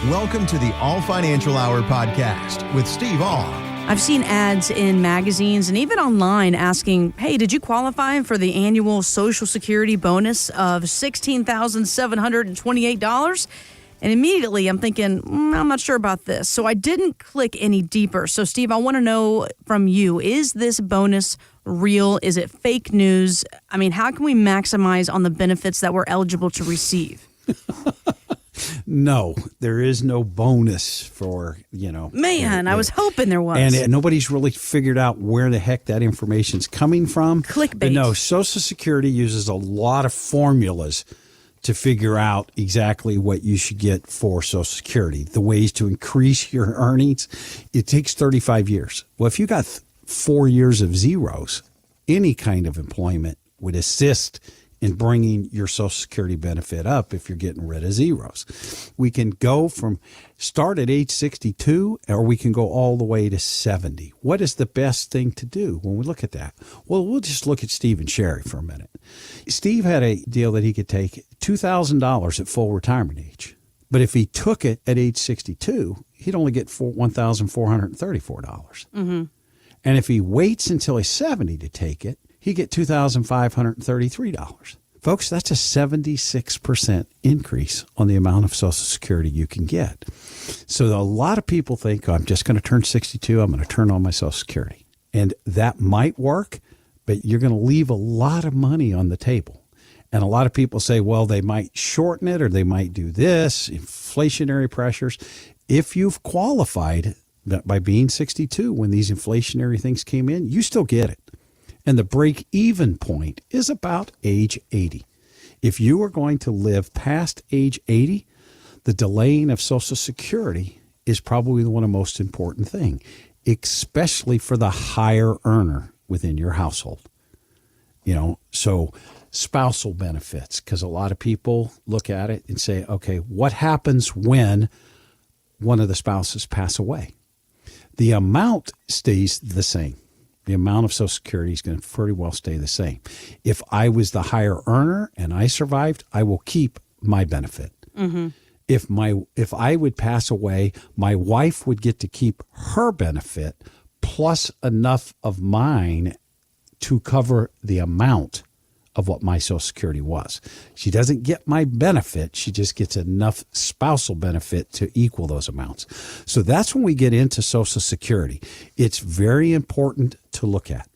Welcome to the All Financial Hour podcast with Steve All. I've seen ads in magazines and even online asking, hey, did you qualify for the annual Social Security bonus of $16,728? And immediately I'm thinking, I'm not sure about this. So I didn't click any deeper. So, Steve, I want to know from you, is this bonus real? Is it fake news? I mean, how can we maximize on the benefits that we're eligible to receive? No, there is no bonus for, Man, I was hoping there was. And nobody's really figured out where the heck that information's coming from. Clickbait. But no, Social Security uses a lot of formulas to figure out exactly what you should get for Social Security. The ways to increase your earnings, it takes 35 years. Well, if you got 4 years of zeros, any kind of employment would assist in bringing your Social Security benefit up if you're getting rid of zeros. We can start at age 62, or we can go all the way to 70. What is the best thing to do when we look at that? Well, we'll just look at Steve and Sherry for a minute. Steve had a deal that he could take $2,000 at full retirement age. But if he took it at age 62, he'd only get $1,434. Mm-hmm. And if he waits until he's 70 to take it, he get $2,533. Folks, that's a 76% increase on the amount of Social Security you can get. So a lot of people think, I'm just going to turn 62, I'm going to turn on my Social Security. And that might work, but you're going to leave a lot of money on the table. And a lot of people say, well, they might shorten it or they might do this, inflationary pressures. If you've qualified by being 62 when these inflationary things came in, you still get it. And the break-even point is about age 80. If you are going to live past age 80, the delaying of Social Security is probably one of the most important thing, especially for the higher earner within your household. So spousal benefits, because a lot of people look at it and say, okay, what happens when one of the spouses pass away? The amount stays the same. The amount of Social Security is going to pretty well stay the same. If I was the higher earner and I survived, I will keep my benefit. Mm-hmm. If I would pass away, my wife would get to keep her benefit plus enough of mine to cover the amount of what my Social Security was. She doesn't get my benefit. She just gets enough spousal benefit to equal those amounts. So that's when we get into Social Security. It's very important to look at.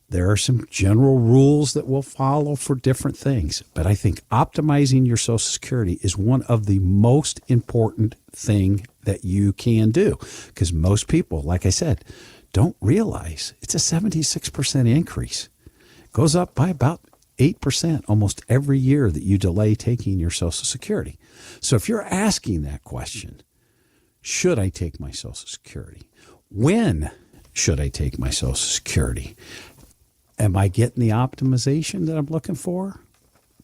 There are some general rules that we'll follow for different things, but I think optimizing your Social Security is one of the most important thing that you can do, because most people, like I said, don't realize it's a 76% increase. It goes up by about 8% almost every year that you delay taking your Social Security. So if you're asking that question, should I take my Social Security? When should I take my Social Security? Am I getting the optimization that I'm looking for?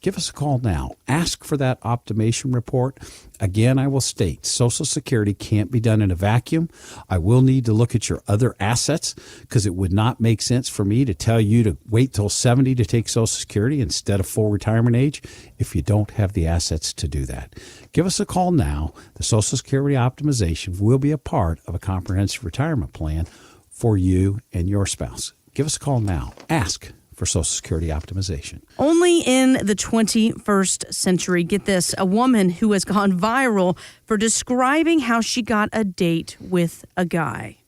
Give us a call now. Ask for that optimization report. Again, I will state Social Security can't be done in a vacuum. I will need to look at your other assets, because it would not make sense for me to tell you to wait till 70 to take Social Security instead of full retirement age if you don't have the assets to do that. Give us a call now. The Social Security optimization will be a part of a comprehensive retirement plan for you and your spouse. Give us a call now. Ask for Social Security optimization. Only in the 21st century, get this, a woman who has gone viral for describing how she got a date with a guy.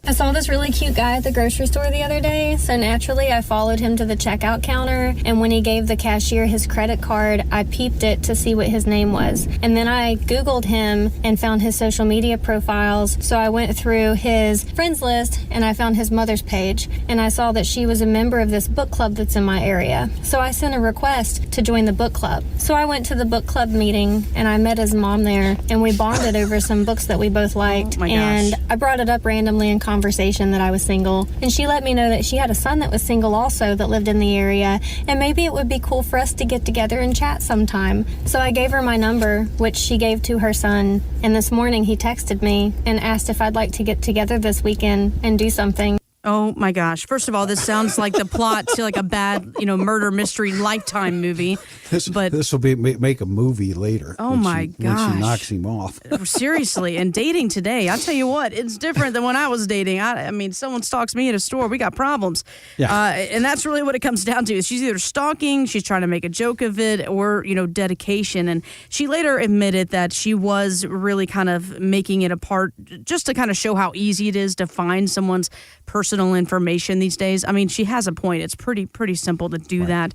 I saw this really cute guy at the grocery store the other day, so naturally I followed him to the checkout counter, and when he gave the cashier his credit card, I peeped it to see what his name was. And then I Googled him and found his social media profiles, so I went through his friends list and I found his mother's page, and I saw that she was a member of this book club that's in my area. So I sent a request to join the book club. So I went to the book club meeting and I met his mom there, and we bonded over some books that we both liked. Oh my gosh. And I brought it up randomly in conversation that I was single, and she let me know that she had a son that was single also that lived in the area, and maybe it would be cool for us to get together and chat sometime. So I gave her my number, which she gave to her son, and this morning he texted me and asked if I'd like to get together this weekend and do something. Oh my gosh. First of all, this sounds like the plot to like a bad, murder mystery Lifetime movie. This will be make a movie later. Oh when my gosh. When she knocks him off. Seriously. And dating today, I tell you what, it's different than when I was dating. I mean, someone stalks me at a store, we got problems. Yeah. And that's really what it comes down to. She's either stalking, she's trying to make a joke of it, or, dedication. And she later admitted that she was really kind of making it a part just to kind of show how easy it is to find someone's personal information these days. I mean, she has a point. It's pretty simple to do that.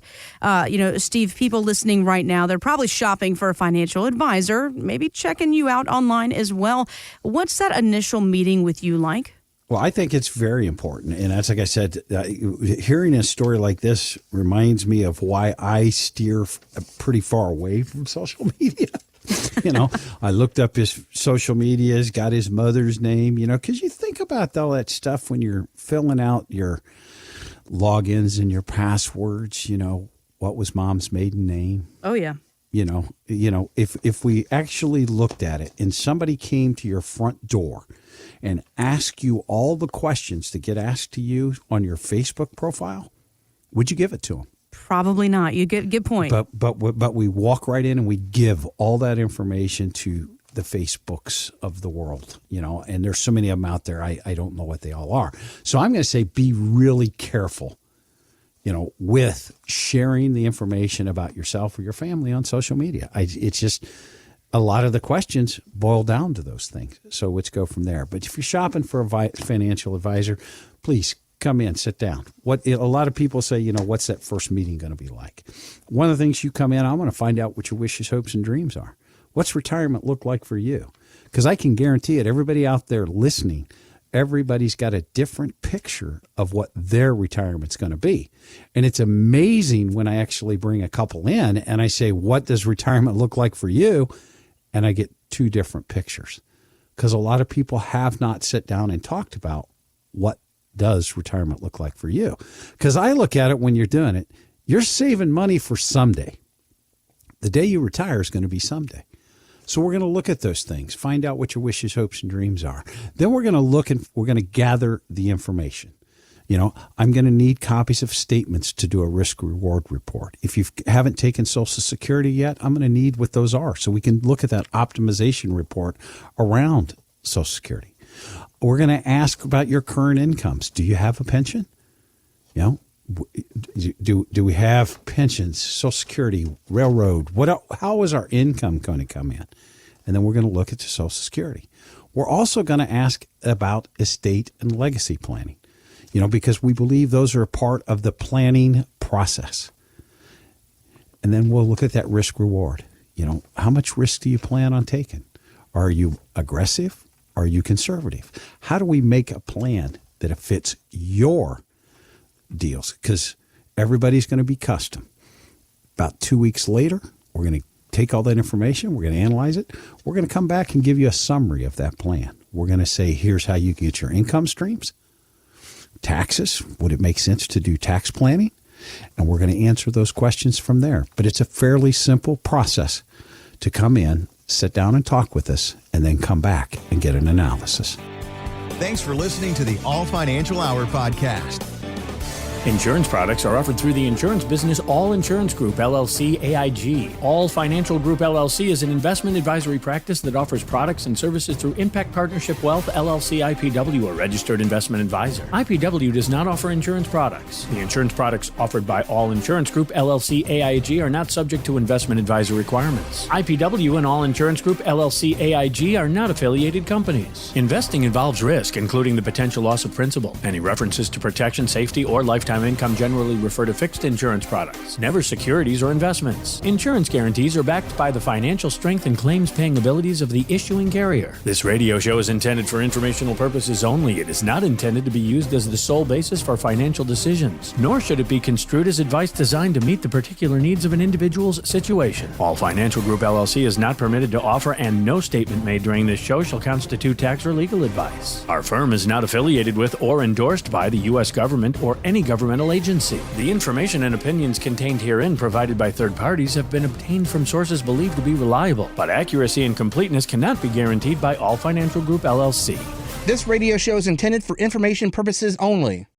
Steve, people listening right now, they're probably shopping for a financial advisor, maybe checking you out online as well. What's that initial meeting with you like? Well, I think it's very important. And that's like I said, hearing a story like this reminds me of why I steer pretty far away from social media. I looked up his social medias, got his mother's name, because you think about all that stuff when you're filling out your logins and your passwords, what was mom's maiden name? Oh, yeah. If we actually looked at it and somebody came to your front door and asked you all the questions that get asked to you on your Facebook profile, would you give it to them? Probably not. You get good point. But we walk right in and we give all that information to the Facebooks of the world, and there's so many of them out there. I don't know what they all are. So I'm going to say be really careful, with sharing the information about yourself or your family on social media. It's just a lot of the questions boil down to those things. So let's go from there. But if you're shopping for a financial advisor, please come in, sit down. A lot of people say, what's that first meeting going to be like? One of the things you come in, I want to find out what your wishes, hopes, and dreams are. What's retirement look like for you? Because I can guarantee it, everybody out there listening, everybody's got a different picture of what their retirement's going to be. And it's amazing when I actually bring a couple in and I say, what does retirement look like for you? And I get two different pictures. Because a lot of people have not sat down and talked about what does retirement look like for you? Because I look at it when you're doing it, you're saving money for someday. The day you retire is going to be someday. So we're going to look at those things, find out what your wishes, hopes, and dreams are. Then we're going to look and we're going to gather the information. I'm going to need copies of statements to do a risk reward report. If you haven't taken Social Security yet, I'm going to need what those are so we can look at that optimization report around Social Security. We're going to ask about your current incomes. Do you have a pension? Do we have pensions, Social Security, railroad? How is our income going to come in? And then we're going to look at the Social Security. We're also going to ask about estate and legacy planning, because we believe those are a part of the planning process. And then we'll look at that risk reward. How much risk do you plan on taking? Are you aggressive? Are you conservative? How do we make a plan that it fits your deals? Because everybody's going to be custom. About 2 weeks later, we're going to take all that information. We're going to analyze it. We're going to come back and give you a summary of that plan. We're going to say, here's how you get your income streams, taxes. Would it make sense to do tax planning? And we're going to answer those questions from there. But it's a fairly simple process to come in, sit down and talk with us, and then come back and get an analysis. Thanks for listening to the All Financial Hour podcast. Insurance products are offered through the insurance business All Insurance Group, LLC, AIG. All Financial Group, LLC is an investment advisory practice that offers products and services through Impact Partnership Wealth, LLC, IPW, a registered investment advisor. IPW does not offer insurance products. The insurance products offered by All Insurance Group, LLC, AIG are not subject to investment advisor requirements. IPW and All Insurance Group, LLC, AIG are not affiliated companies. Investing involves risk, including the potential loss of principal. Any references to protection, safety, or lifetime income generally refer to fixed insurance products, never securities or investments. Insurance guarantees are backed by the financial strength and claims-paying abilities of the issuing carrier. This radio show is intended for informational purposes only. It is not intended to be used as the sole basis for financial decisions, nor should it be construed as advice designed to meet the particular needs of an individual's situation. All Financial Group, LLC is not permitted to offer, and no statement made during this show shall constitute tax or legal advice. Our firm is not affiliated with or endorsed by the U.S. government or any governmental agency. The information and opinions contained herein provided by third parties have been obtained from sources believed to be reliable, but accuracy and completeness cannot be guaranteed by All Financial Group, LLC. This radio show is intended for information purposes only.